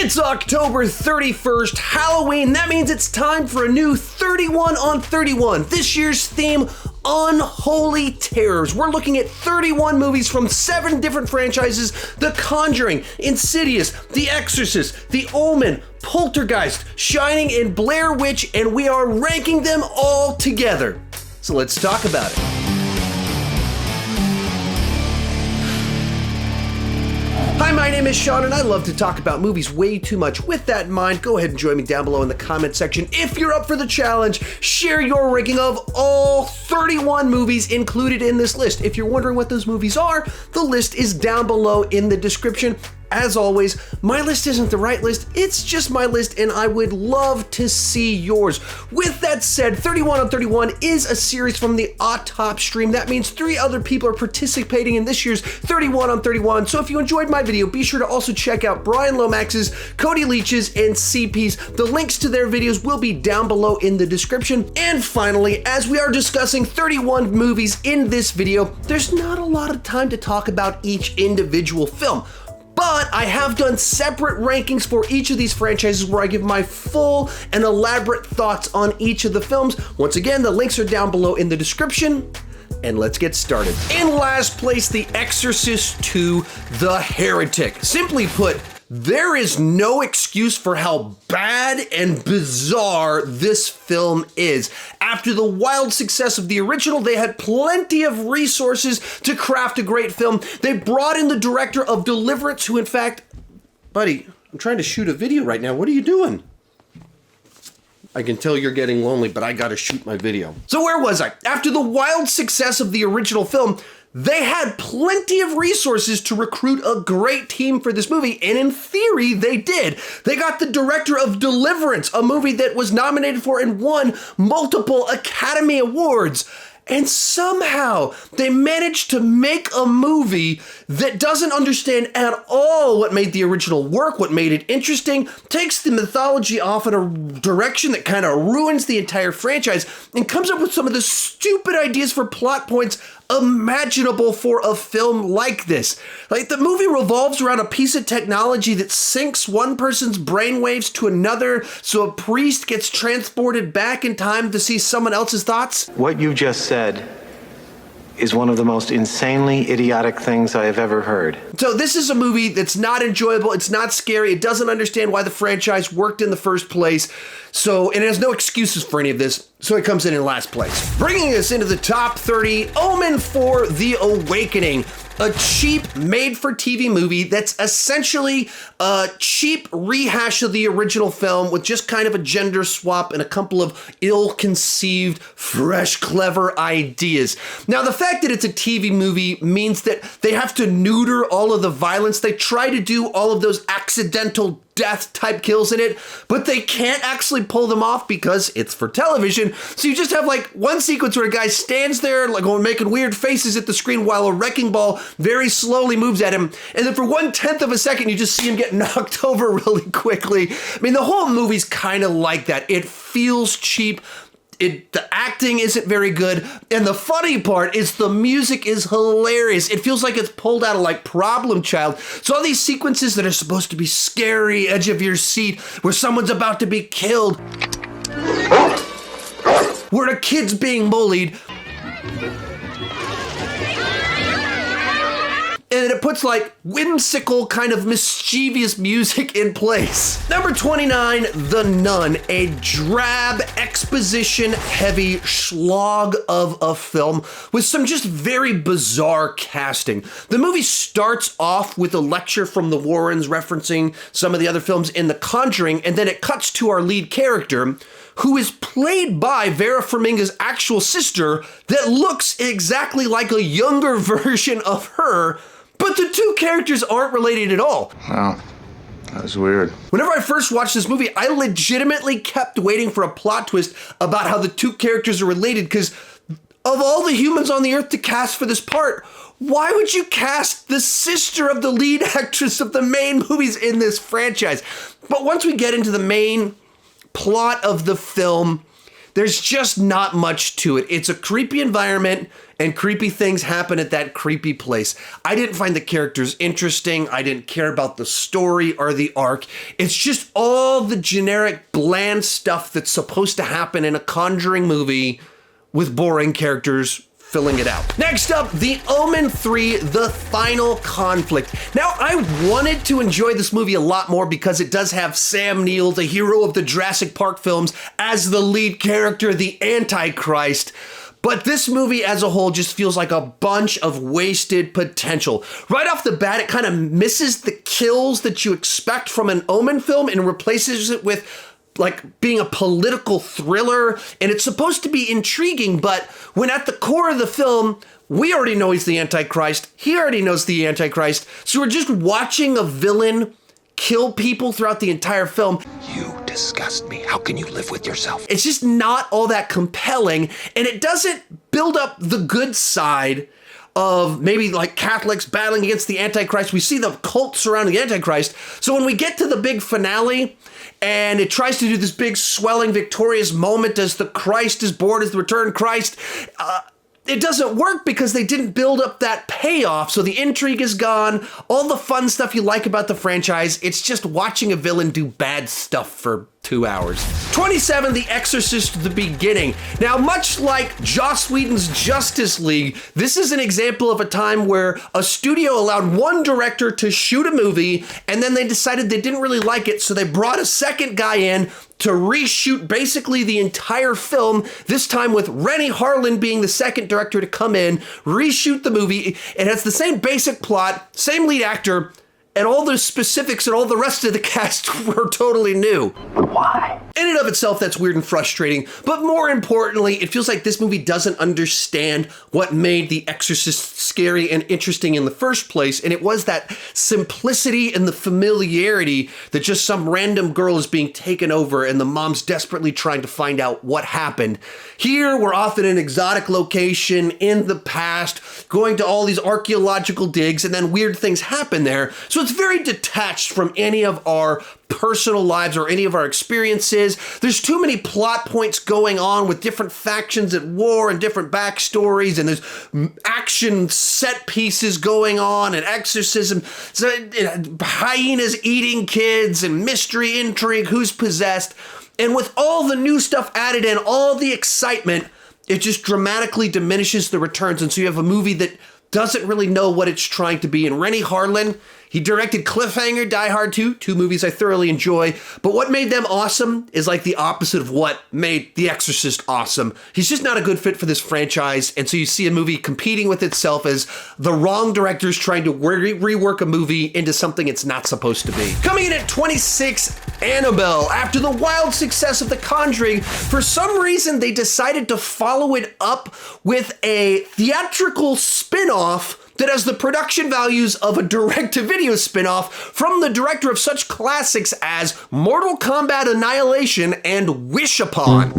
It's October 31st, Halloween. That means it's time for a new 31 on 31. This year's theme, Unholy Terrors. We're looking at 31 movies from 7 different franchises: The Conjuring, Insidious, The Exorcist, The Omen, Poltergeist, Shining, and Blair Witch, and we are ranking them all together. So let's talk about it. Hi, my name is Sean, and I love to talk about movies way too much. With that in mind, go ahead and join me down below in the comment section. If you're up for the challenge, share your ranking of all 31 movies included in this list. If you're wondering what those movies are, the list is down below in the description. As always, my list isn't the right list, it's just my list, and I would love to see yours. With that said, 31 on 31 is a series from the Autopstream. That means 3 other people are participating in this year's 31 on 31. So if you enjoyed my video, be sure to also check out Brian Lomax's, Cody Leach's, and CP's. The links to their videos will be down below in the description. And finally, as we are discussing 31 movies in this video, there's not a lot of time to talk about each individual film. But I have done separate rankings for each of these franchises where I give my full and elaborate thoughts on each of the films. Once again, the links are down below in the description. And let's get started. In last place, The Exorcist II, The Heretic. Simply put, there is no excuse for how bad and bizarre this film is. After the wild success of the original, they had plenty of resources to craft a great film. They brought in the director of Deliverance, who in fact, buddy, I'm trying to shoot a video right now. What are you doing? I can tell you're getting lonely, but I gotta shoot my video. So where was I? After the wild success of the original film, they had plenty of resources to recruit a great team for this movie, and in theory, they did. They got the director of Deliverance, a movie that was nominated for and won multiple Academy Awards. And somehow they managed to make a movie that doesn't understand at all what made the original work, what made it interesting, takes the mythology off in a direction that kind of ruins the entire franchise, and comes up with some of the stupid ideas for plot points imaginable for a film like this. Like, the movie revolves around a piece of technology that syncs one person's brainwaves to another, so a priest gets transported back in time to see someone else's thoughts. What you just said is one of the most insanely idiotic things I have ever heard. So this is a movie that's not enjoyable, it's not scary, it doesn't understand why the franchise worked in the first place, and it has no excuses for any of this, so it comes in last place. Bringing us into the top 30, Omen IV: The Awakening. A cheap made-for-TV movie that's essentially a cheap rehash of the original film with just kind of a gender swap and a couple of ill-conceived, fresh, clever ideas. Now, the fact that it's a TV movie means that they have to neuter all of the violence. They try to do all of those accidental death type kills in it, but they can't actually pull them off because it's for television. So you just have like one sequence where a guy stands there like making weird faces at the screen while a wrecking ball very slowly moves at him, and then for 1/10 of a second you just see him get knocked over really quickly. I mean, the whole movie's kind of like that. It feels cheap. The acting isn't very good, and the funny part is the music is hilarious. It feels like it's pulled out of like Problem Child. So all these sequences that are supposed to be scary, edge of your seat, where someone's about to be killed, where a kid's being bullied, and it puts like whimsical kind of mischievous music in place. Number 29, The Nun, a drab exposition heavy slog of a film with some just very bizarre casting. The movie starts off with a lecture from the Warrens referencing some of the other films in The Conjuring, and then it cuts to our lead character, who is played by Vera Farmiga's actual sister that looks exactly like a younger version of her. But the two characters aren't related at all. Wow, that was weird. Whenever I first watched this movie, I legitimately kept waiting for a plot twist about how the two characters are related, because of all the humans on the earth to cast for this part, why would you cast the sister of the lead actress of the main movies in this franchise? But once we get into the main plot of the film, There's just not much to it. It's a creepy environment, and creepy things happen at that creepy place. I didn't find the characters interesting. I didn't care about the story or the arc. It's just all the generic, bland stuff that's supposed to happen in a Conjuring movie with boring characters filling it out. Next up, the Omen III, The Final Conflict. Now, I wanted to enjoy this movie a lot more because it does have Sam Neill, the hero of the Jurassic Park films, as the lead character, the Antichrist. But this movie as a whole just feels like a bunch of wasted potential. Right off the bat, it kind of misses the kills that you expect from an Omen film and replaces it with like being a political thriller, and it's supposed to be intriguing, but when at the core of the film, we already know he's the Antichrist, he already knows the Antichrist, so we're just watching a villain kill people throughout the entire film. You disgust me. How can you live with yourself? It's just not all that compelling, and it doesn't build up the good side of maybe like Catholics battling against the Antichrist. We see the cult surrounding the Antichrist. So when we get to the big finale, and it tries to do this big swelling victorious moment as the Christ is born, as the returned Christ, it doesn't work because they didn't build up that payoff. So the intrigue is gone. All the fun stuff you like about the franchise, it's just watching a villain do bad stuff for 2 hours. 27, The Exorcist, The Beginning. Now, much like Joss Whedon's Justice League, this is an example of a time where a studio allowed one director to shoot a movie, and then they decided they didn't really like it, so they brought a second guy in to reshoot basically the entire film, this time with Rennie Harlan being the second director to come in, reshoot the movie. It has the same basic plot, same lead actor, and all the specifics and all the rest of the cast were totally new. Why? In and of itself, that's weird and frustrating, but more importantly, it feels like this movie doesn't understand what made The Exorcist scary and interesting in the first place, and it was that simplicity and the familiarity that just some random girl is being taken over and the mom's desperately trying to find out what happened. Here, we're off in an exotic location in the past, going to all these archaeological digs, and then weird things happen there, so it's very detached from any of our personal lives or any of our experiences. There's too many plot points going on with different factions at war and different backstories, and there's action set pieces going on and exorcism, so, hyenas eating kids and mystery intrigue, who's possessed. And with all the new stuff added in, all the excitement, it just dramatically diminishes the returns. And so you have a movie that doesn't really know what it's trying to be. And Rennie Harlan, he directed Cliffhanger, Die Hard 2, two movies I thoroughly enjoy. But what made them awesome is like the opposite of what made The Exorcist awesome. He's just not a good fit for this franchise. And so you see a movie competing with itself as the wrong directors trying to rework a movie into something it's not supposed to be. Coming in at 26, Annabelle. After the wild success of The Conjuring, for some reason they decided to follow it up with a theatrical spin-off that has the production values of a direct-to-video spin-off from the director of such classics as Mortal Kombat Annihilation and Wish Upon.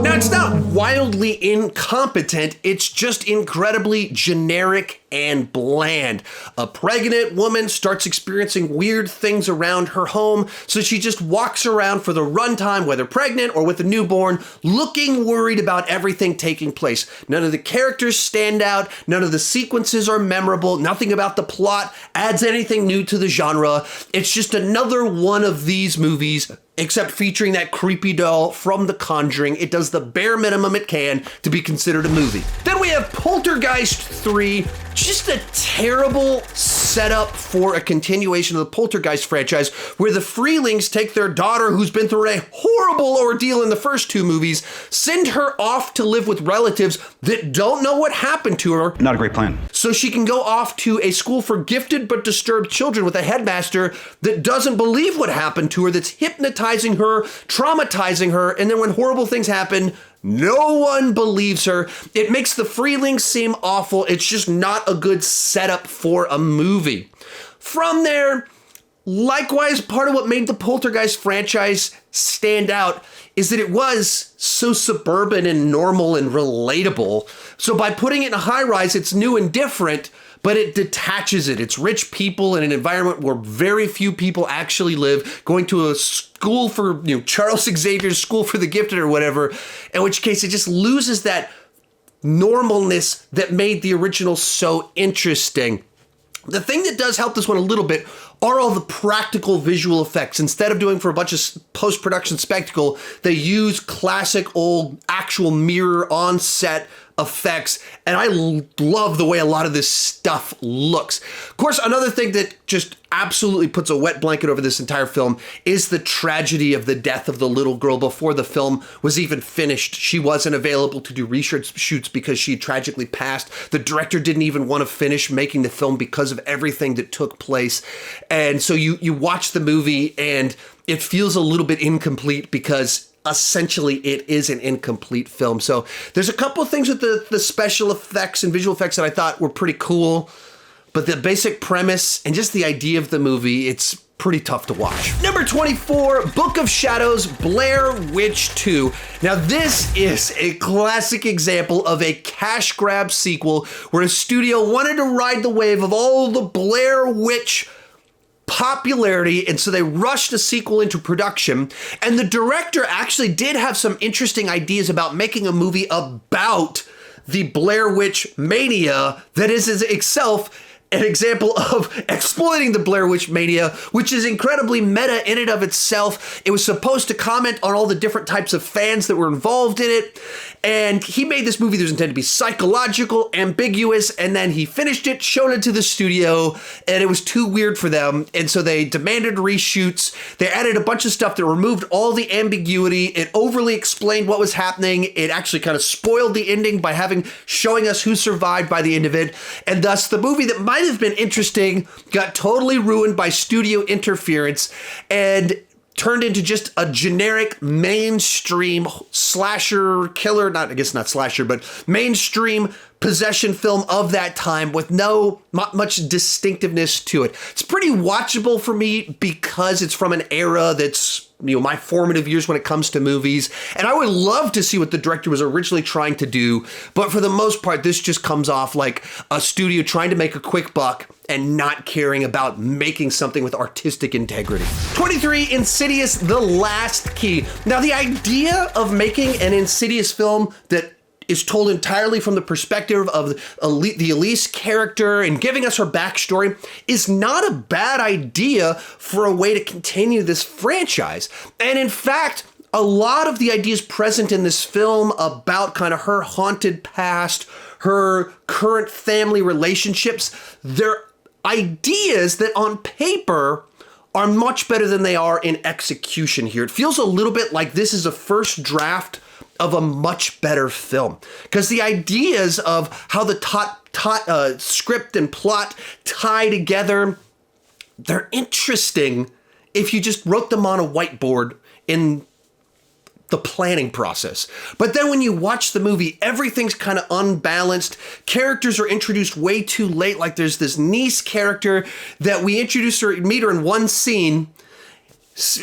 Now, it's not wildly incompetent, it's just incredibly generic and bland. A pregnant woman starts experiencing weird things around her home, so she just walks around for the runtime, whether pregnant or with a newborn, looking worried about everything taking place. None of the characters stand out, none of the sequences are memorable, nothing about the plot adds anything new to the genre. It's just another one of these movies, except featuring that creepy doll from The Conjuring. It does the bare minimum it can to be considered a movie. Then we have Poltergeist III, just a terrible setup for a continuation of the Poltergeist franchise, where the Freelings take their daughter, who's been through a horrible ordeal in the first two movies, send her off to live with relatives that don't know what happened to her. Not a great plan. So she can go off to a school for gifted but disturbed children with a headmaster that doesn't believe what happened to her, that's hypnotizing her, traumatizing her, and then when horrible things happen, no one believes her. It makes the Freelings seem awful. It's just not a good setup for a movie. From there, likewise, part of what made the Poltergeist franchise stand out is that it was so suburban and normal and relatable. So by putting it in a high rise, it's new and different, but it detaches it. It's rich people in an environment where very few people actually live, going to a school for, Charles Xavier's School for the Gifted or whatever, in which case it just loses that normalness that made the original so interesting. The thing that does help this one a little bit are all the practical visual effects. Instead of doing for a bunch of post-production spectacle, they use classic old actual mirror on set effects, and I love the way a lot of this stuff looks. Of course, another thing that just absolutely puts a wet blanket over this entire film is the tragedy of the death of the little girl before the film was even finished. She wasn't available to do reshoots because she tragically passed. The director didn't even want to finish making the film because of everything that took place. And so you watch the movie and it feels a little bit incomplete because essentially it is an incomplete film. So there's a couple of things with the special effects and visual effects that I thought were pretty cool, but the basic premise and just the idea of the movie, it's pretty tough to watch. Number 24, Book of Shadows, Blair Witch 2. Now this is a classic example of a cash grab sequel where a studio wanted to ride the wave of all the Blair Witch popularity, and so they rushed a sequel into production. And the director actually did have some interesting ideas about making a movie about the Blair Witch mania that is itself an example of exploiting the Blair Witch mania, which is incredibly meta in and of itself. It was supposed to comment on all the different types of fans that were involved in it. And he made this movie that was intended to be psychological, ambiguous, and then he finished it, showed it to the studio, and it was too weird for them. And so they demanded reshoots. They added a bunch of stuff that removed all the ambiguity. It overly explained what was happening. It actually kind of spoiled the ending by showing us who survived by the end of it. And thus the movie that might have been interesting got totally ruined by studio interference and turned into just a generic mainstream slasher killer, not slasher, but mainstream possession film of that time with not much distinctiveness to it. It's pretty watchable for me because it's from an era that's, my formative years when it comes to movies. And I would love to see what the director was originally trying to do. But for the most part, this just comes off like a studio trying to make a quick buck and not caring about making something with artistic integrity. 23, Insidious, The Last Key. Now, the idea of making an Insidious film that is told entirely from the perspective of the Elise character and giving us her backstory is not a bad idea for a way to continue this franchise. And in fact, a lot of the ideas present in this film about kind of her haunted past, her current family relationships, they're ideas that on paper are much better than they are in execution here. It feels a little bit like this is a first draft of a much better film, because the ideas of how the script and plot tie together, they're interesting if you just wrote them on a whiteboard in the planning process. But then when you watch the movie, everything's kind of unbalanced. Characters are introduced way too late. Like there's this niece character that we meet her in one scene,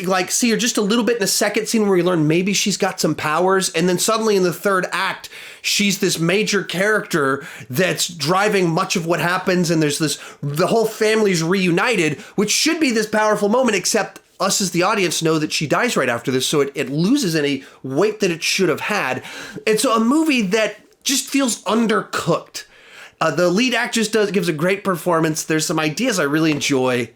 like see her just a little bit in the second scene where you learn maybe she's got some powers, and then suddenly in the third act she's this major character that's driving much of what happens, and the whole family's reunited, which should be this powerful moment, except us as the audience know that she dies right after this, so it loses any weight that it should have had. And so a movie that just feels undercooked. The lead actress gives a great performance. There's some ideas I really enjoy.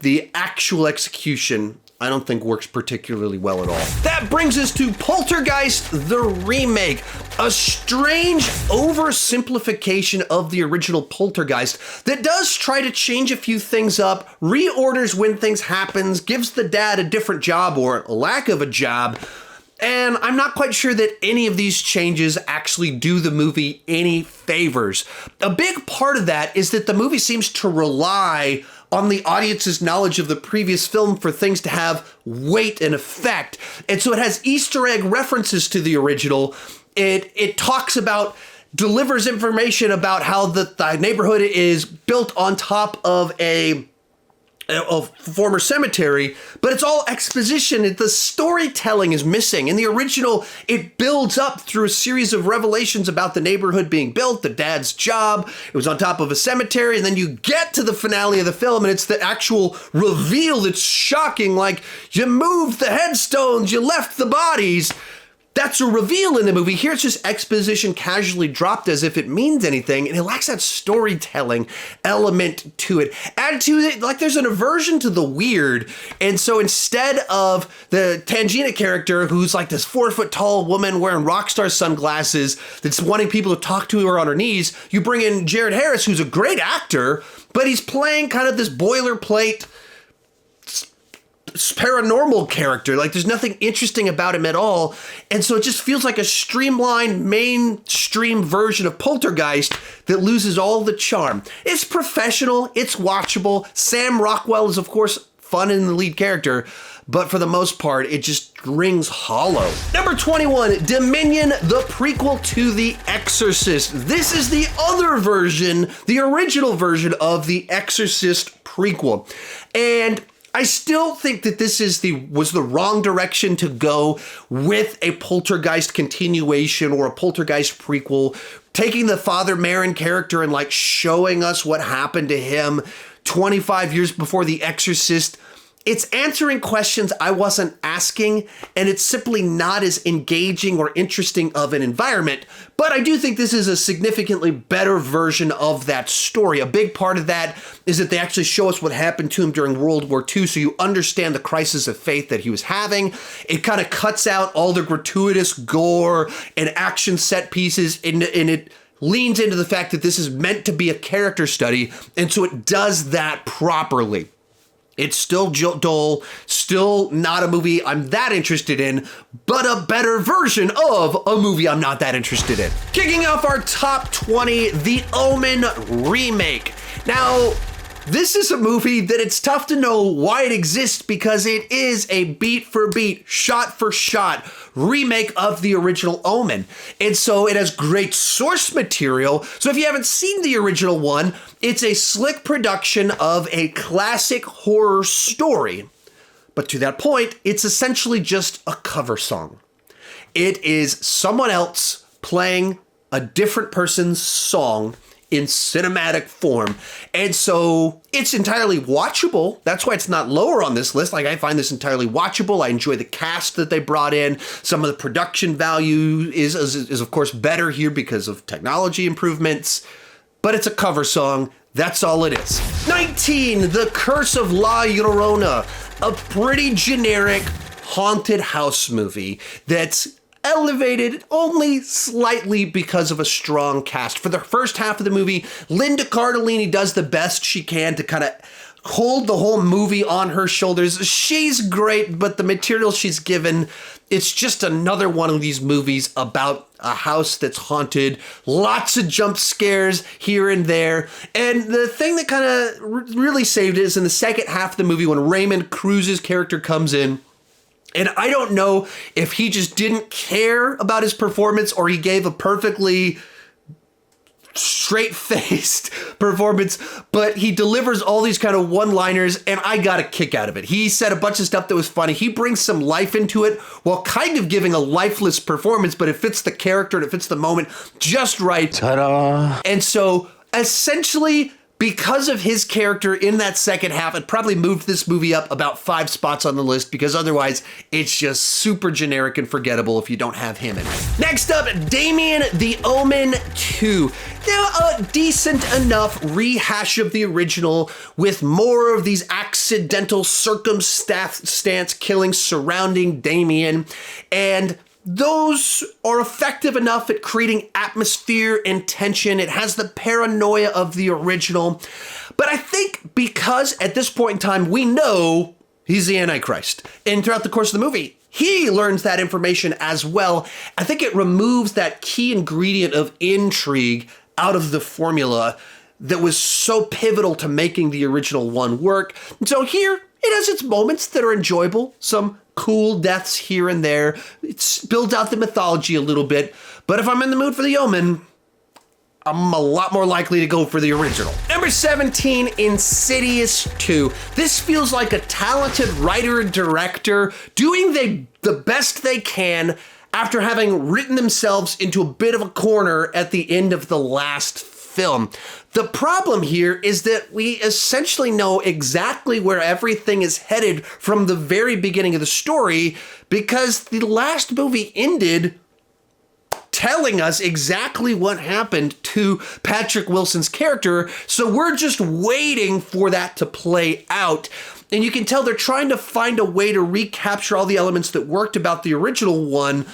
The actual execution, I don't think works particularly well at all. That brings us to Poltergeist, the remake. A strange oversimplification of the original Poltergeist that does try to change a few things up, reorders when things happen, gives the dad a different job or a lack of a job. And I'm not quite sure that any of these changes actually do the movie any favors. A big part of that is that the movie seems to rely on the audience's knowledge of the previous film for things to have weight and effect. And so it has Easter egg references to the original. It delivers information about how the neighborhood is built on top of a a former cemetery, but it's all exposition. The storytelling is missing. In the original, it builds up through a series of revelations about the neighborhood being built, the dad's job. It was on top of a cemetery, and then you get to the finale of the film, and it's the actual reveal that's shocking, like, you moved the headstones, you left the bodies. That's a reveal in the movie. Here it's just exposition casually dropped as if it means anything, and it lacks that storytelling element to it. Add to it, like, there's an aversion to the weird, and so instead of the Tangina character, who's like this 4-foot tall woman wearing rock star sunglasses that's wanting people to talk to her on her knees, you bring in Jared Harris, who's a great actor, but he's playing kind of this boilerplate paranormal character. Like, there's nothing interesting about him at all, and so it just feels like a streamlined mainstream version of Poltergeist that loses all the charm. It's professional, it's watchable. Sam Rockwell is, of course, fun in the lead character, but for the most part, it just rings hollow. Number 21, Dominion, the prequel to The Exorcist. This is the other version, the original version of The Exorcist prequel, and I still think that this was the wrong direction to go with a Poltergeist continuation or a Poltergeist prequel, taking the Father Merrin character and like showing us what happened to him 25 years before The Exorcist. It's answering questions I wasn't asking, and it's simply not as engaging or interesting of an environment. But I do think this is a significantly better version of that story. A big part of that is that they actually show us what happened to him during World War II, so you understand the crisis of faith that he was having. It kind of cuts out all the gratuitous gore and action set pieces, and it leans into the fact that this is meant to be a character study, and so it does that properly. It's still dull, still not a movie I'm that interested in, but a better version of a movie I'm not that interested in. Kicking off our top 20, The Omen remake. Now, this is a movie that it's tough to know why it exists because it is a beat for beat, shot for shot remake of the original Omen. And so it has great source material. So if you haven't seen the original one, it's a slick production of a classic horror story. But to that point, it's essentially just a cover song. It is someone else playing a different person's song in cinematic form. And so it's entirely watchable. That's why it's not lower on this list. Like, I find this entirely watchable. I enjoy the cast that they brought in. Some of the production value is of course better here because of technology improvements, but it's a cover song. That's all it is. 19, The Curse of La Llorona, a pretty generic haunted house movie that's elevated only slightly because of a strong cast. For the first half of the movie, Linda Cardellini does the best she can to kind of hold the whole movie on her shoulders. She's great, but the material she's given, it's just another one of these movies about a house that's haunted. Lots of jump scares here and there. And the thing that kind of really saved it is in the second half of the movie when Raymond Cruz's character comes in. And I don't know if he just didn't care about his performance or he gave a perfectly straight-faced performance, but he delivers all these kind of one-liners, and I got a kick out of it. He said a bunch of stuff that was funny. He brings some life into it while kind of giving a lifeless performance, but it fits the character and it fits the moment just right. Ta-da! And so, essentially, because of his character in that second half, it probably moved this movie up about 5 spots on the list because otherwise it's just super generic and forgettable if you don't have him in it. Next up, Damien, The Omen II. Now, a decent enough rehash of the original with more of these accidental circumstance killings surrounding Damien, and those are effective enough at creating atmosphere and tension. It has the paranoia of the original. But I think because at this point in time, we know he's the Antichrist. And throughout the course of the movie, he learns that information as well. I think it removes that key ingredient of intrigue out of the formula that was so pivotal to making the original one work. And so here, it has its moments that are enjoyable, some cool deaths here and there. It builds out the mythology a little bit. But if I'm in the mood for the Omen, I'm a lot more likely to go for the original. Number 17, Insidious II. This feels like a talented writer and director doing the best they can after having written themselves into a bit of a corner at the end of the last film. The problem here is that we essentially know exactly where everything is headed from the very beginning of the story, because the last movie ended telling us exactly what happened to Patrick Wilson's character, so we're just waiting for that to play out. And you can tell they're trying to find a way to recapture all the elements that worked about the original one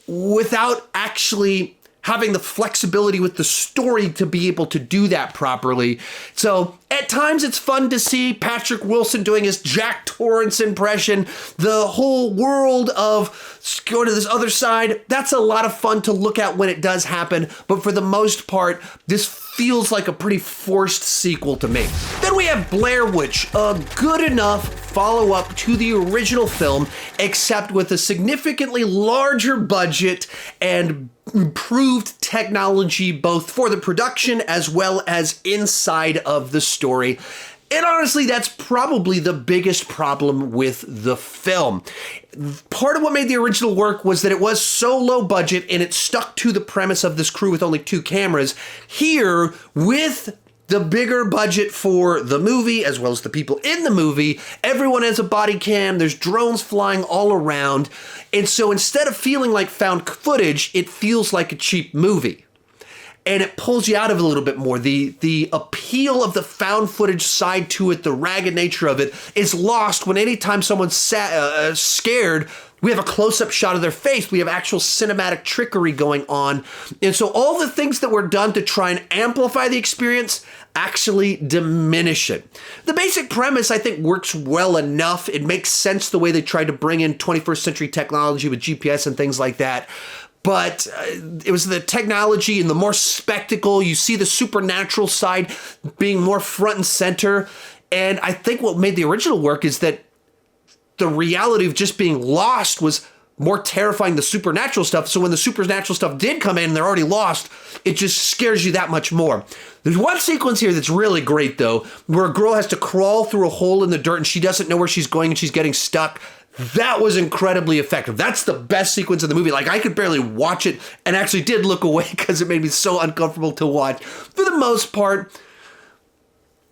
without actually having the flexibility with the story to be able to do that properly. So at times it's fun to see Patrick Wilson doing his Jack Torrance impression. The whole world of going to this other side, that's a lot of fun to look at when it does happen. But for the most part, this feels like a pretty forced sequel to me. Then we have Blair Witch, a good enough follow-up to the original film, except with a significantly larger budget and improved technology, both for the production as well as inside of the story. And honestly, that's probably the biggest problem with the film. Part of what made the original work was that it was so low budget and it stuck to the premise of this crew with only 2 cameras. Here, with the bigger budget for the movie, as well as the people in the movie, everyone has a body cam, there's drones flying all around, and so instead of feeling like found footage, it feels like a cheap movie. And it pulls you out of it a little bit more. The appeal of the found footage side to it, the ragged nature of it, is lost when anytime someone's scared, we have a close-up shot of their face. We have actual cinematic trickery going on. And so all the things that were done to try and amplify the experience actually diminish it. The basic premise, I think, works well enough. It makes sense the way they tried to bring in 21st century technology with GPS and things like that. But it was the technology and the more spectacle. You see the supernatural side being more front and center. And I think what made the original work is that the reality of just being lost was more terrifying than the supernatural stuff. So when the supernatural stuff did come in and they're already lost, it just scares you that much more. There's one sequence here that's really great, though, where a girl has to crawl through a hole in the dirt and she doesn't know where she's going and she's getting stuck. That was incredibly effective. That's the best sequence in the movie. Like, I could barely watch it and actually did look away because it made me so uncomfortable to watch. For the most part,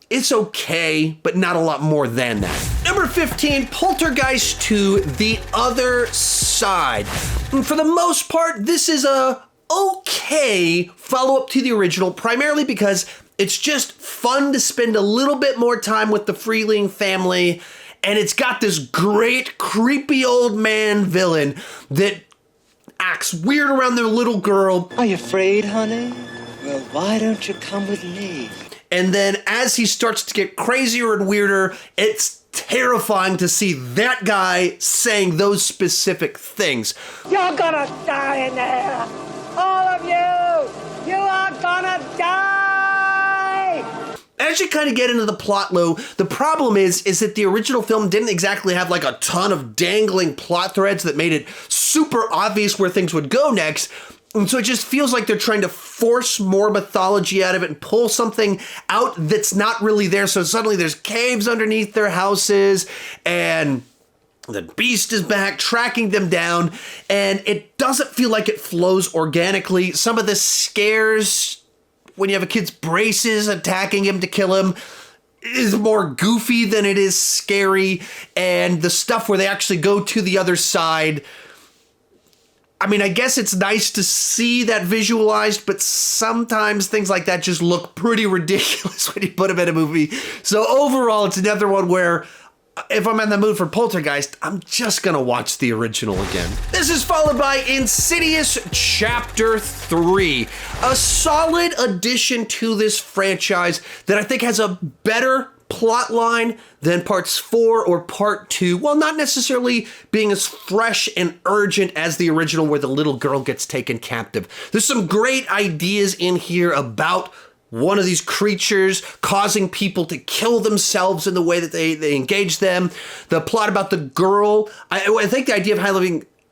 it's okay, but not a lot more than that. Number 15, Poltergeist II, The Other Side. And for the most part, this is a okay follow-up to the original, primarily because it's just fun to spend a little bit more time with the Freeling family. And it's got this great, creepy old man villain that acts weird around their little girl. Are you afraid, honey? Well, why don't you come with me? And then as he starts to get crazier and weirder, it's terrifying to see that guy saying those specific things. You're gonna die in there! All of you! You are gonna die! As you kind of get into the plot, Lou, the problem is that the original film didn't exactly have like a ton of dangling plot threads that made it super obvious where things would go next. And so it just feels like they're trying to force more mythology out of it and pull something out that's not really there. So suddenly there's caves underneath their houses and the beast is back tracking them down. And it doesn't feel like it flows organically. Some of the scares, when you have a kid's braces attacking him to kill him, is more goofy than it is scary. And the stuff where they actually go to the other side, I mean, I guess it's nice to see that visualized, but sometimes things like that just look pretty ridiculous when you put them in a movie. So overall, it's another one where if I'm in the mood for Poltergeist, I'm just gonna watch the original again. This is followed by Insidious Chapter 3, a solid addition to this franchise that I think has a better plot line than parts 4 or part 2, while not necessarily being as fresh and urgent as the original where the little girl gets taken captive. There's some great ideas in here about one of these creatures causing people to kill themselves in the way that they engage them. The plot about the girl, I think the idea of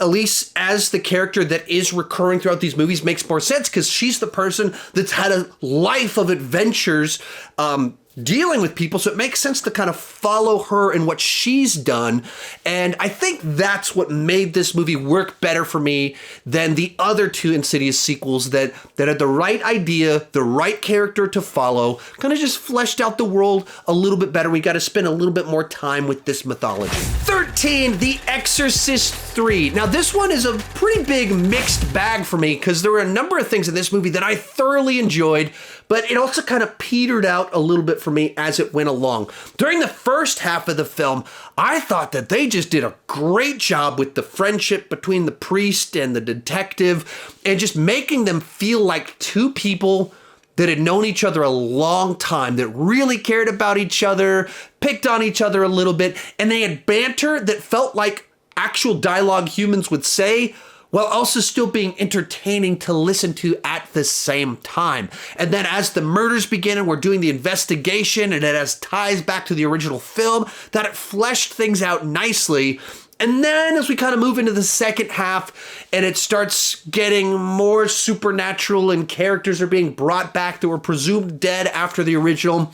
Elise as the character that is recurring throughout these movies makes more sense because she's the person that's had a life of adventures dealing with people. So it makes sense to kind of follow her and what she's done. And I think that's what made this movie work better for me than the other two Insidious sequels that had the right idea, the right character to follow, kind of just fleshed out the world a little bit better. We got to spend a little bit more time with this mythology. 13, The Exorcist III. Now this one is a pretty big mixed bag for me because there were a number of things in this movie that I thoroughly enjoyed, but it also kind of petered out a little bit for me as it went along. During the first half of the film, I thought that they just did a great job with the friendship between the priest and the detective and just making them feel like two people that had known each other a long time, that really cared about each other, picked on each other a little bit, and they had banter that felt like actual dialogue humans would say, while also still being entertaining to listen to at the same time. And then as the murders begin and we're doing the investigation and it has ties back to the original film, that it fleshed things out nicely. And then as we kind of move into the second half and it starts getting more supernatural and characters are being brought back that were presumed dead after the original,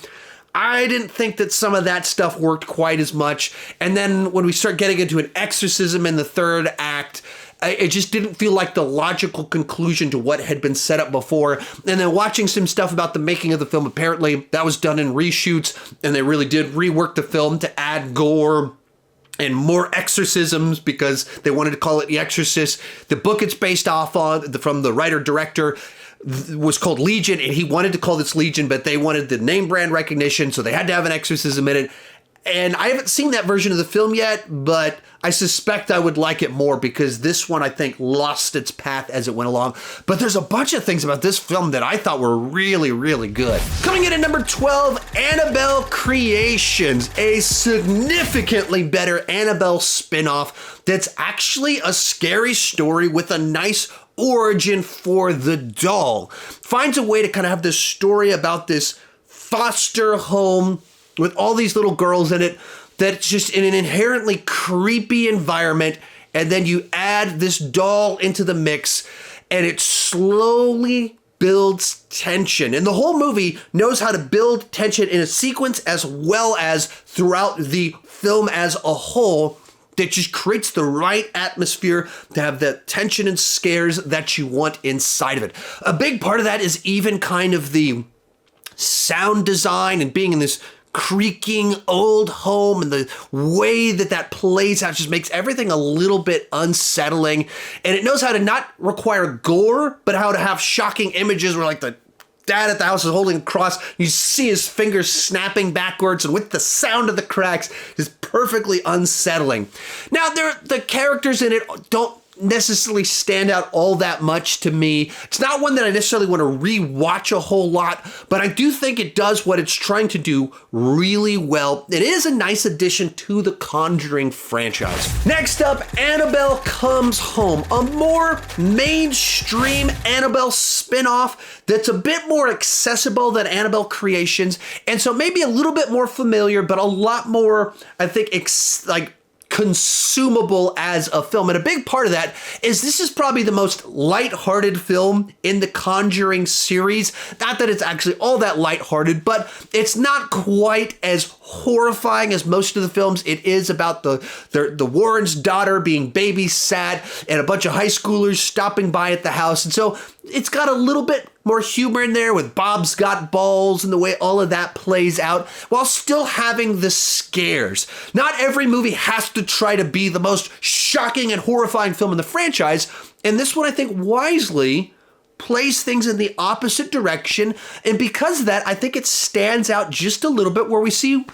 I didn't think that some of that stuff worked quite as much. And then when we start getting into an exorcism in the third act, it just didn't feel like the logical conclusion to what had been set up before. And then watching some stuff about the making of the film, apparently that was done in reshoots and they really did rework the film to add gore and more exorcisms because they wanted to call it The Exorcist. The book it's based off on from the writer-director was called Legion, and he wanted to call this Legion, but they wanted the name brand recognition, so they had to have an exorcism in it. And I haven't seen that version of the film yet, but I suspect I would like it more because this one, I think, lost its path as it went along. But there's a bunch of things about this film that I thought were really, really good. Coming in at number 12, Annabelle Creations, a significantly better Annabelle spinoff that's actually a scary story with a nice origin for the doll. Finds a way to kind of have this story about this foster home with all these little girls in it that's just in an inherently creepy environment. And then you add this doll into the mix and it slowly builds tension. And the whole movie knows how to build tension in a sequence as well as throughout the film as a whole. That just creates the right atmosphere to have the tension and scares that you want inside of it. A big part of that is even kind of the sound design and being in this creaking old home and the way that plays out just makes everything a little bit unsettling. And it knows how to not require gore, but how to have shocking images where like the dad at the house is holding a cross. You see his fingers snapping backwards and with the sound of the cracks is perfectly unsettling. Now, the characters in it don't necessarily stand out all that much to me. It's not one that I necessarily want to rewatch a whole lot, but I do think it does what it's trying to do really well. It is a nice addition to the Conjuring franchise. Next up, Annabelle Comes Home, a more mainstream Annabelle spinoff that's a bit more accessible than Annabelle Creations, and so maybe a little bit more familiar, but a lot more, I think, consumable as a film. And a big part of that is this is probably the most lighthearted film in the Conjuring series. Not that it's actually all that lighthearted, but it's not quite as horrifying as most of the films. It is about the Warren's daughter being babysat and a bunch of high schoolers stopping by at the house. And so it's got a little bit more humor in there with Bob's Got Balls and the way all of that plays out while still having the scares. Not every movie has to try to be the most shocking and horrifying film in the franchise. And this one, I think, wisely plays things in the opposite direction. And because of that, I think it stands out just a little bit where we see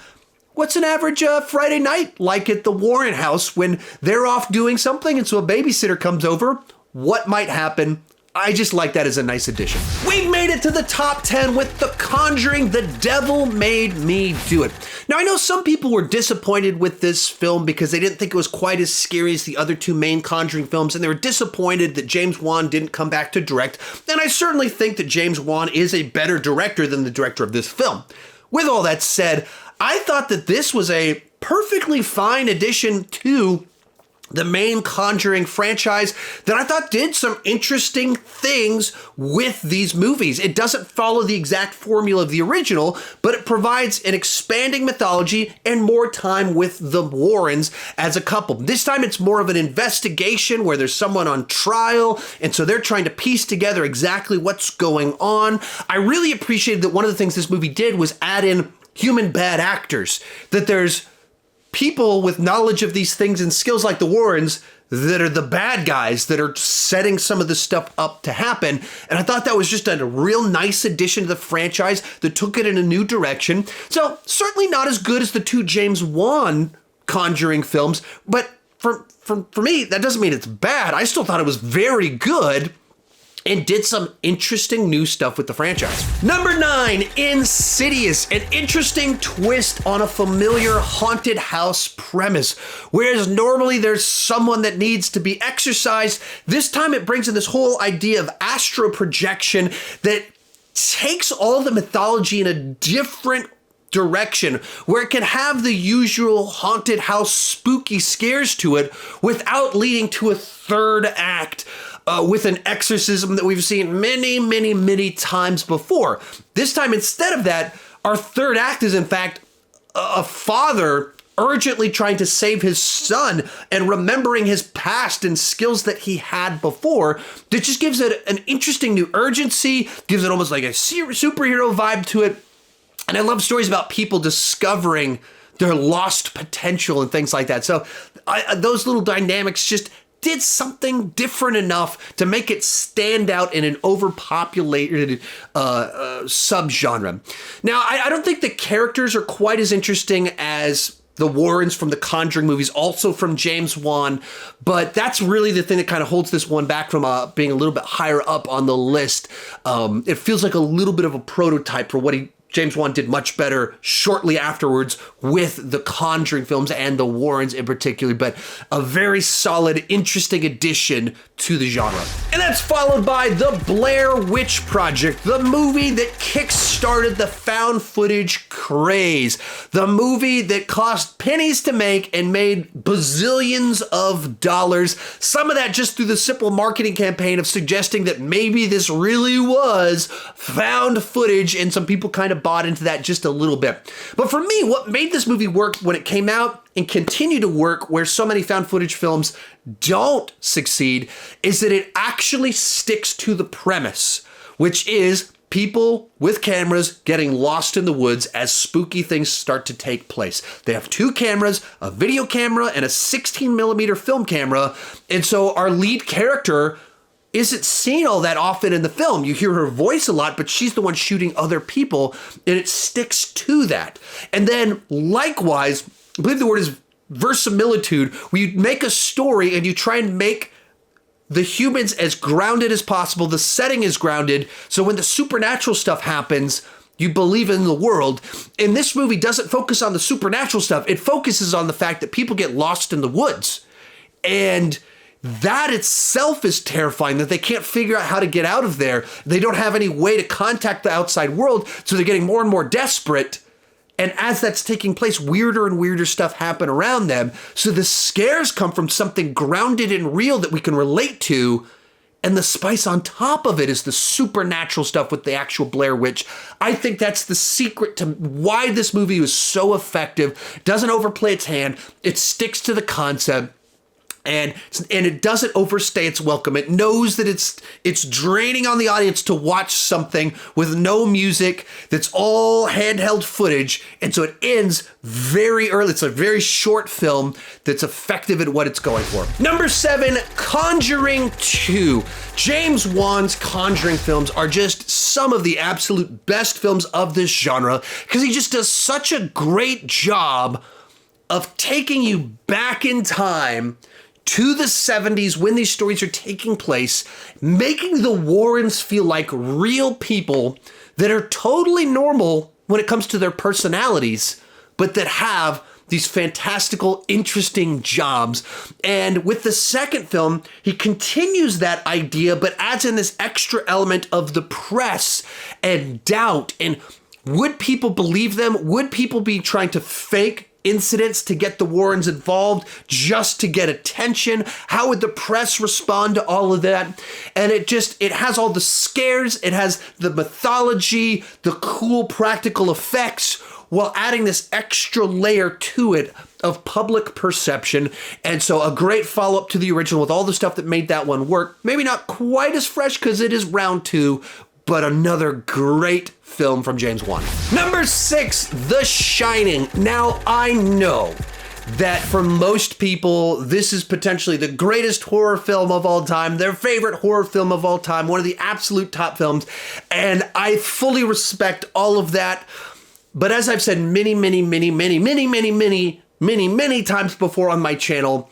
what's an average Friday night like at the Warren house when they're off doing something and so a babysitter comes over. What might happen? I just like that as a nice addition. We've made it to the top 10 with The Conjuring, The Devil Made Me Do It. Now, I know some people were disappointed with this film because they didn't think it was quite as scary as the other two main Conjuring films, and they were disappointed that James Wan didn't come back to direct. And I certainly think that James Wan is a better director than the director of this film. With all that said, I thought that this was a perfectly fine addition to the main Conjuring franchise that I thought did some interesting things with these movies. It doesn't follow the exact formula of the original, but it provides an expanding mythology and more time with the Warrens as a couple. This time it's more of an investigation where there's someone on trial, and so they're trying to piece together exactly what's going on. I really appreciated that one of the things this movie did was add in human bad actors, that there's people with knowledge of these things and skills like the Warrens that are the bad guys that are setting some of this stuff up to happen. And I thought that was just a real nice addition to the franchise that took it in a new direction. So certainly not as good as the 2 James Wan Conjuring films, but for me, that doesn't mean it's bad. I still thought it was very good and did some interesting new stuff with the franchise. Number 9, Insidious, an interesting twist on a familiar haunted house premise. Whereas normally there's someone that needs to be exorcised, this time it brings in this whole idea of astral projection that takes all the mythology in a different direction, where it can have the usual haunted house spooky scares to it without leading to a third act with an exorcism that we've seen many times before. This time, instead of that, our third act is in fact a father urgently trying to save his son and remembering his past and skills that he had before. That just gives it an interesting new urgency, gives it almost like a superhero vibe to it. And I love stories about people discovering their lost potential and things like that. So those little dynamics just did something different enough to make it stand out in an overpopulated subgenre. Now, I don't think the characters are quite as interesting as the Warrens from the Conjuring movies, also from James Wan, but that's really the thing that kind of holds this one back from being a little bit higher up on the list. It feels like a little bit of a prototype for what James Wan did much better shortly afterwards with the Conjuring films and the Warrens in particular, but a very solid, interesting addition to the genre. And that's followed by The Blair Witch Project, the movie that kick-started the found footage craze, the movie that cost pennies to make and made bazillions of dollars, some of that just through the simple marketing campaign of suggesting that maybe this really was found footage, and some people kind of bought into that just a little bit. But for me, what made this movie work when it came out and continue to work where so many found footage films don't succeed is that it actually sticks to the premise, which is people with cameras getting lost in the woods as spooky things start to take place. They have 2 cameras, a video camera and a 16mm film camera. And so our lead character isn't seen all that often in the film. You hear her voice a lot, but she's the one shooting other people, and it sticks to that. And then likewise, I believe the word is verisimilitude, where you make a story and you try and make the humans as grounded as possible. The setting is grounded, so when the supernatural stuff happens, you believe in the world. And this movie doesn't focus on the supernatural stuff. It focuses on the fact that people get lost in the woods. And that itself is terrifying, that they can't figure out how to get out of there. They don't have any way to contact the outside world, so they're getting more and more desperate. And as that's taking place, weirder and weirder stuff happen around them. So the scares come from something grounded and real that we can relate to. And the spice on top of it is the supernatural stuff with the actual Blair Witch. I think that's the secret to why this movie was so effective. It doesn't overplay its hand. It sticks to the concept. And it doesn't overstay its welcome. It knows that it's draining on the audience to watch something with no music, that's all handheld footage. And so it ends very early. It's a very short film that's effective at what it's going for. Number 7, Conjuring II. James Wan's Conjuring films are just some of the absolute best films of this genre because he just does such a great job of taking you back in time to the 70s when these stories are taking place, making the Warrens feel like real people that are totally normal when it comes to their personalities, but that have these fantastical, interesting jobs. And with the second film, he continues that idea, but adds in this extra element of the press and doubt. And would people believe them? Would people be trying to fake incidents to get the Warrens involved, just to get attention? How would the press respond to all of that? And it has all the scares, it has the mythology, the cool practical effects, while adding this extra layer to it of public perception. And so a great follow-up to the original with all the stuff that made that one work. Maybe not quite as fresh because it is round 2, but another great film from James Wan. Number 6, The Shining. Now, I know that for most people, this is potentially the greatest horror film of all time, their favorite horror film of all time, one of the absolute top films, and I fully respect all of that. But as I've said many times before on my channel,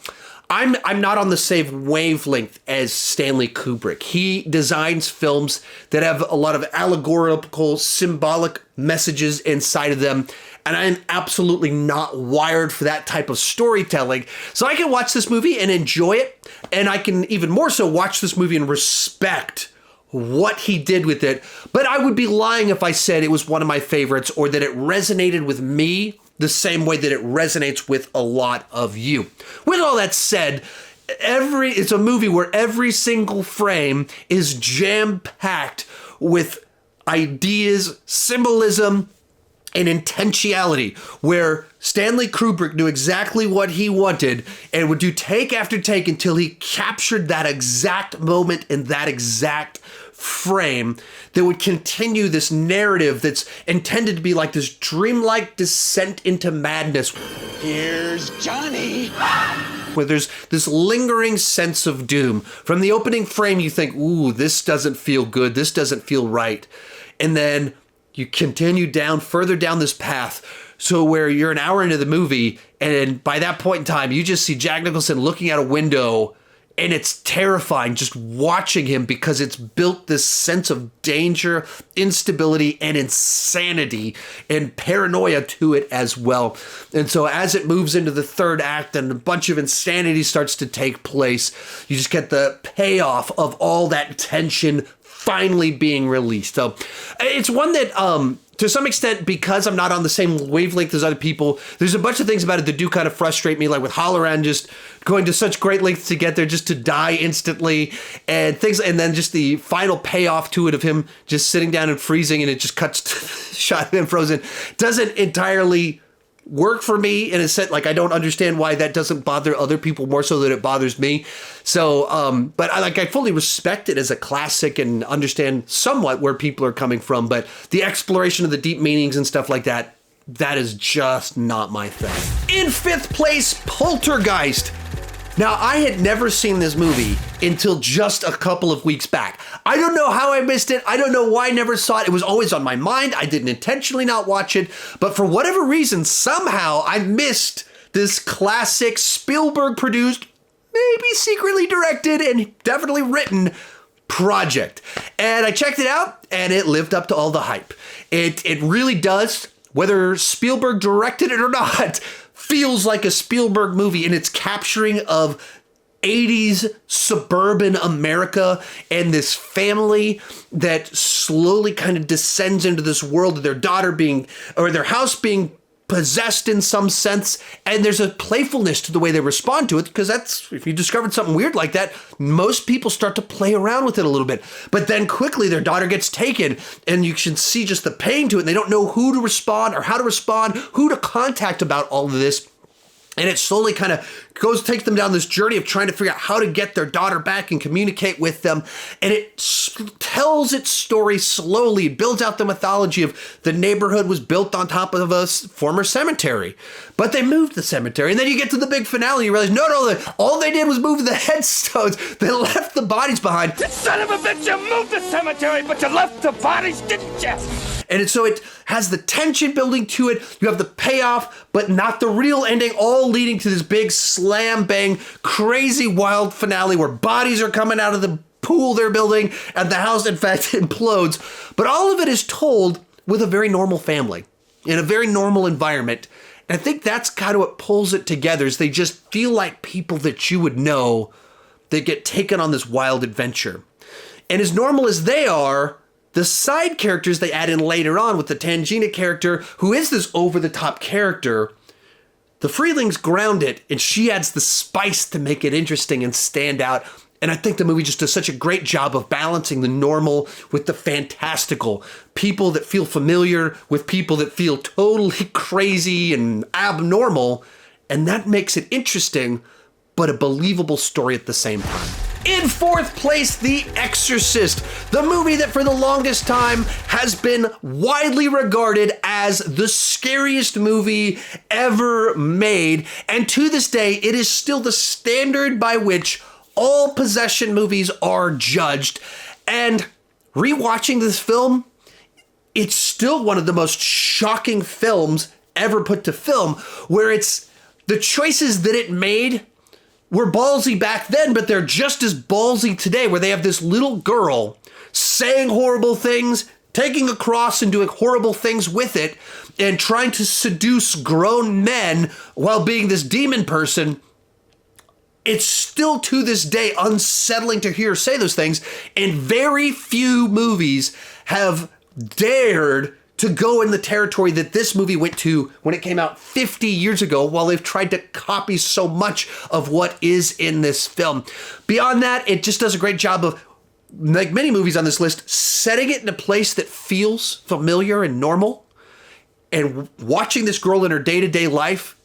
I'm not on the same wavelength as Stanley Kubrick. He designs films that have a lot of allegorical, symbolic messages inside of them, and I'm absolutely not wired for that type of storytelling. So I can watch this movie and enjoy it, and I can even more so watch this movie and respect what he did with it. But I would be lying if I said it was one of my favorites or that it resonated with me the same way that it resonates with a lot of you. With all that said, it's a movie where every single frame is jam-packed with ideas, symbolism, and intentionality, where Stanley Kubrick knew exactly what he wanted and would do take after take until he captured that exact moment in that exact frame that would continue this narrative that's intended to be like this dreamlike descent into madness. Here's Johnny. Where there's this lingering sense of doom. From the opening frame, you think, ooh, this doesn't feel good. This doesn't feel right. And then you continue down, further down this path. So where you're an hour into the movie, and by that point in time, you just see Jack Nicholson looking out a window, and it's terrifying just watching him because it's built this sense of danger, instability, and insanity and paranoia to it as well. And so as it moves into the third act and a bunch of insanity starts to take place, you just get the payoff of all that tension finally being released. So it's one that, to some extent, because I'm not on the same wavelength as other people, there's a bunch of things about it that do kind of frustrate me, like with Halloran just going to such great lengths to get there just to die instantly, and things, and then just the final payoff to it of him just sitting down and freezing, and it just cuts to shot of him frozen, doesn't entirely work for me in a sense. Like, I don't understand why that doesn't bother other people more so than it bothers me. So, but I fully respect it as a classic and understand somewhat where people are coming from, but the exploration of the deep meanings and stuff like that, that is just not my thing. In 5th place, Poltergeist. Now, I had never seen this movie until just a couple of weeks back. I don't know how I missed it. I don't know why I never saw it. It was always on my mind. I didn't intentionally not watch it. But for whatever reason, somehow I missed this classic Spielberg-produced, maybe secretly directed, and definitely written project. And I checked it out, and it lived up to all the hype. It really does, whether Spielberg directed it or not, feels like a Spielberg movie in its capturing of 80s suburban America and this family that slowly kind of descends into this world of their daughter being, or their house being possessed in some sense, and there's a playfulness to the way they respond to it, because that's, if you discovered something weird like that, most people start to play around with it a little bit. But then quickly their daughter gets taken, and you can see just the pain to it, and they don't know who to respond or how to respond, who to contact about all of this. And it slowly kind of takes them down this journey of trying to figure out how to get their daughter back and communicate with them. And it tells its story slowly, builds out the mythology of the neighborhood was built on top of a former cemetery. But they moved the cemetery. And then you get to the big finale, you realize, no, all they did was move the headstones. They left the bodies behind. Son of a bitch, you moved the cemetery, but you left the bodies, didn't you? And so it has the tension building to it. You have the payoff, but not the real ending, all leading to this big slam bang, crazy wild finale where bodies are coming out of the pool they're building and the house, in fact, implodes. But all of it is told with a very normal family in a very normal environment. And I think that's kind of what pulls it together, is they just feel like people that you would know that get taken on this wild adventure. And as normal as they are, the side characters they add in later on with the Tangina character, who is this over-the-top character, The Freelings ground it, and she adds the spice to make it interesting and stand out. And I think the movie just does such a great job of balancing the normal with the fantastical. People that feel familiar with people that feel totally crazy and abnormal. And that makes it interesting, but a believable story at the same time. In fourth place, The Exorcist, the movie that for the longest time has been widely regarded as the scariest movie ever made. And to this day, it is still the standard by which all possession movies are judged. And rewatching this film, it's still one of the most shocking films ever put to film, where it's the choices that it made were ballsy back then, but they're just as ballsy today, where they have this little girl saying horrible things, taking a cross and doing horrible things with it, and trying to seduce grown men while being this demon person. It's still to this day unsettling to hear her say those things, and very few movies have dared to go in the territory that this movie went to when it came out 50 years ago, while they've tried to copy so much of what is in this film. Beyond that, it just does a great job of, like many movies on this list, setting it in a place that feels familiar and normal, and watching this girl in her day-to-day life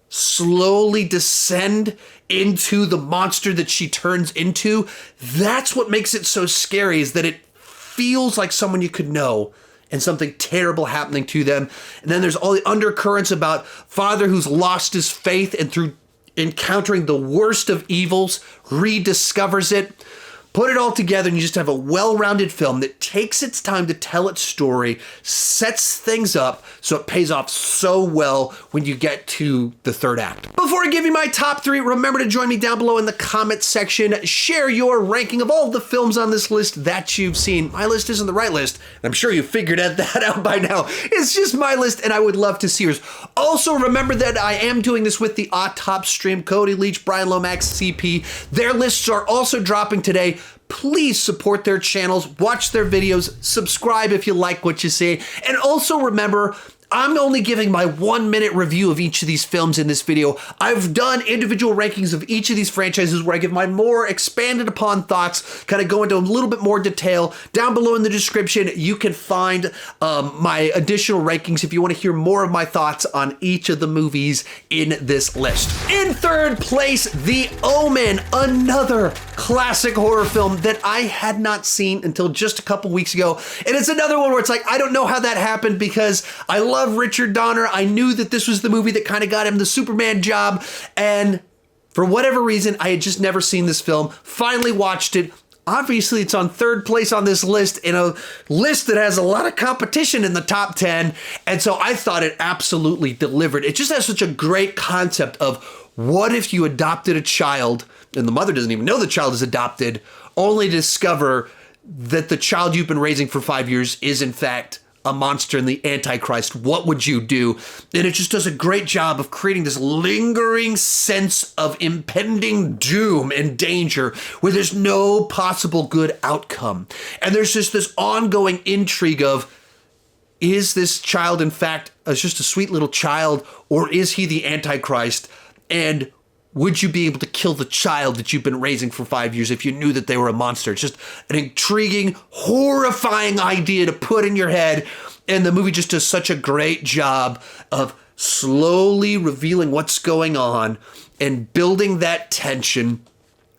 slowly descend into the monster that she turns into. That's what makes it so scary, is that it feels like someone you could know and something terrible happening to them. And then there's all the undercurrents about father who's lost his faith and through encountering the worst of evils, rediscovers it. Put it all together and you just have a well-rounded film that takes its time to tell its story, sets things up so it pays off so well when you get to the third act. Before I give you my top three, remember to join me down below in the comments section. Share your ranking of all the films on this list that you've seen. My list isn't the right list. I'm sure you figured that out by now. It's just my list, and I would love to see yours. Also, remember that I am doing this with the Autopstream, Cody Leach, Brian Lomax, CP. Their lists are also dropping today. Please support their channels, watch their videos, subscribe if you like what you see. And also remember, I'm only giving my 1-minute review of each of these films in this video. I've done individual rankings of each of these franchises where I give my more expanded upon thoughts, kind of go into a little bit more detail. Down below in the description, you can find my additional rankings if you want to hear more of my thoughts on each of the movies in this list. In third place, The Omen, another classic horror film that I had not seen until just a couple weeks ago. And it's another one where it's like, I don't know how that happened, because I love Richard Donner. I knew that this was the movie that kind of got him the Superman job, and for whatever reason, I had just never seen this film. Finally watched it. Obviously, it's on third place on this list, in a list that has a lot of competition in the top 10, and so I thought it absolutely delivered. It just has such a great concept of, what if you adopted a child, and the mother doesn't even know the child is adopted, only to discover that the child you've been raising for 5 years is in fact a monster and the Antichrist. What would you do? And it just does a great job of creating this lingering sense of impending doom and danger where there's no possible good outcome. And there's just this ongoing intrigue of, is this child in fact just a sweet little child, or is he the Antichrist? And would you be able to kill the child that you've been raising for 5 years if you knew that they were a monster? It's just an intriguing, horrifying idea to put in your head. And the movie just does such a great job of slowly revealing what's going on and building that tension,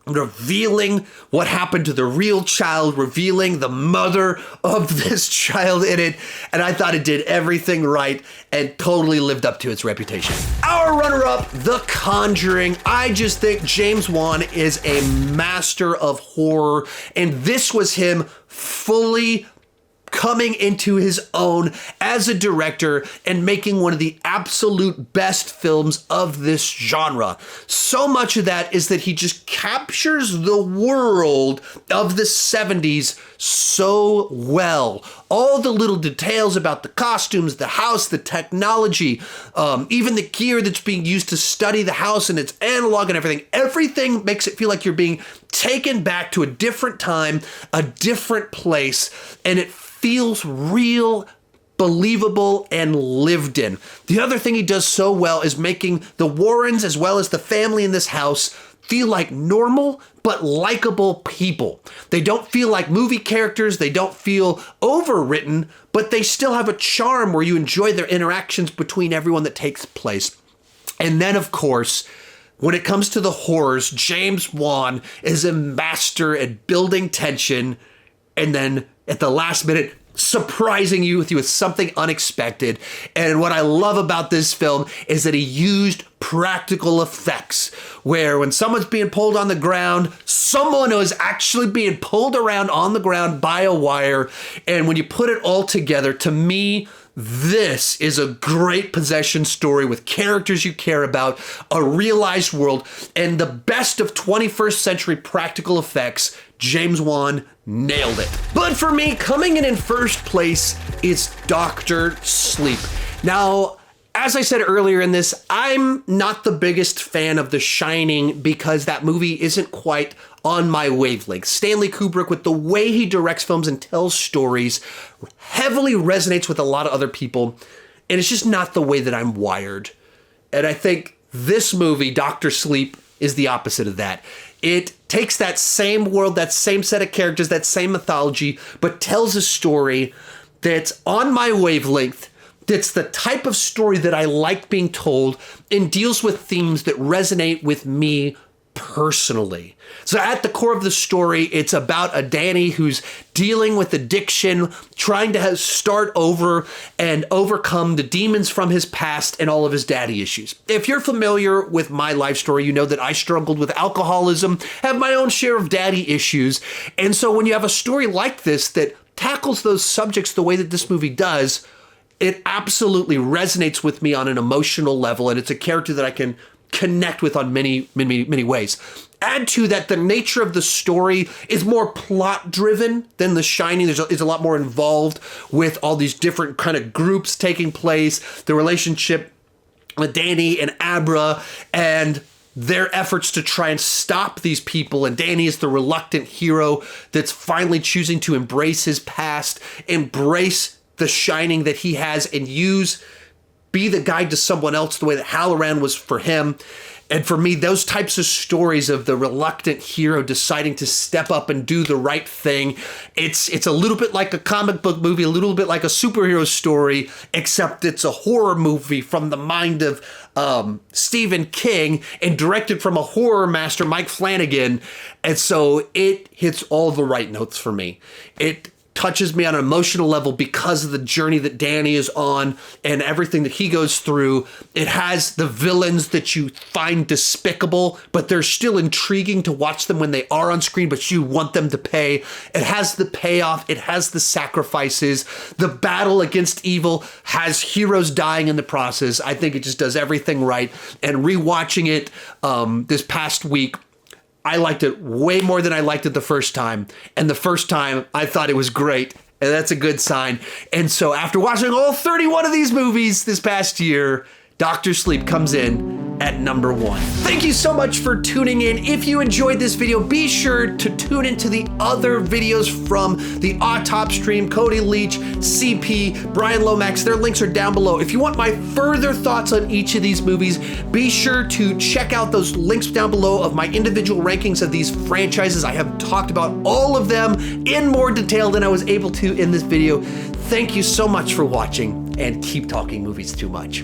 revealing what happened to the real child, revealing the mother of this child in it. And I thought it did everything right and totally lived up to its reputation. Our runner-up, The Conjuring. I just think James Wan is a master of horror, and this was him fully coming into his own as a director and making one of the absolute best films of this genre. So much of that is that he just captures the world of the 70s so well. All the little details about the costumes, the house, the technology, even the gear that's being used to study the house and its analog and everything. Everything makes it feel like you're being taken back to a different time, a different place, and it feels real believable, and lived in. The other thing he does so well is making the Warrens, as well as the family in this house, feel like normal but likable people. They don't feel like movie characters, they don't feel overwritten, but they still have a charm where you enjoy their interactions between everyone that takes place. And then, of course, when it comes to the horrors, James Wan is a master at building tension and then at the last minute surprising you with something unexpected. And what I love about this film is that he used practical effects, where when someone's being pulled on the ground, someone is actually being pulled around on the ground by a wire. And when you put it all together, to me, this is a great possession story with characters you care about, a realized world, and the best of 21st century practical effects. James Wan nailed it. But for me, coming in first place is Dr. Sleep. Now, as I said earlier in this, I'm not the biggest fan of The Shining because that movie isn't quite on my wavelength. Stanley Kubrick, with the way he directs films and tells stories, heavily resonates with a lot of other people, and it's just not the way that I'm wired. And I think this movie, Dr. Sleep, is the opposite of that. It takes that same world, that same set of characters, that same mythology, but tells a story that's on my wavelength, that's the type of story that I like being told, and deals with themes that resonate with me personally. So at the core of the story, it's about a Danny who's dealing with addiction, trying to start over and overcome the demons from his past and all of his daddy issues. If you're familiar with my life story, you know that I struggled with alcoholism, have my own share of daddy issues. And so when you have a story like this that tackles those subjects the way that this movie does, it absolutely resonates with me on an emotional level, and it's a character that I can connect with on many, many, many ways. Add to that, the nature of the story is more plot driven than The Shining. There's a lot more involved with all these different kind of groups taking place, the relationship with Danny and Abra, and their efforts to try and stop these people. And Danny is the reluctant hero that's finally choosing to embrace his past, embrace the shining that he has, and be the guide to someone else the way that Halloran was for him. And for me, those types of stories of the reluctant hero deciding to step up and do the right thing, it's a little bit like a comic book movie, a little bit like a superhero story, except it's a horror movie from the mind of Stephen King and directed from a horror master, Mike Flanagan. And so it hits all the right notes for me. It touches me on an emotional level because of the journey that Danny is on and everything that he goes through. It has the villains that you find despicable, but they're still intriguing to watch them when they are on screen, but you want them to pay. It has the payoff. It has the sacrifices. The battle against evil has heroes dying in the process. I think it just does everything right. And rewatching it this past week, I liked it way more than I liked it the first time. And the first time, I thought it was great. And that's a good sign. And so after watching all 31 of these movies this past year, Dr. Sleep comes in at number 1. Thank you so much for tuning in. If you enjoyed this video, be sure to tune into the other videos from the Autopstream, Cody Leach, CP, Brian Lomax. Their links are down below. If you want my further thoughts on each of these movies, be sure to check out those links down below of my individual rankings of these franchises. I have talked about all of them in more detail than I was able to in this video. Thank you so much for watching, and keep talking movies too much.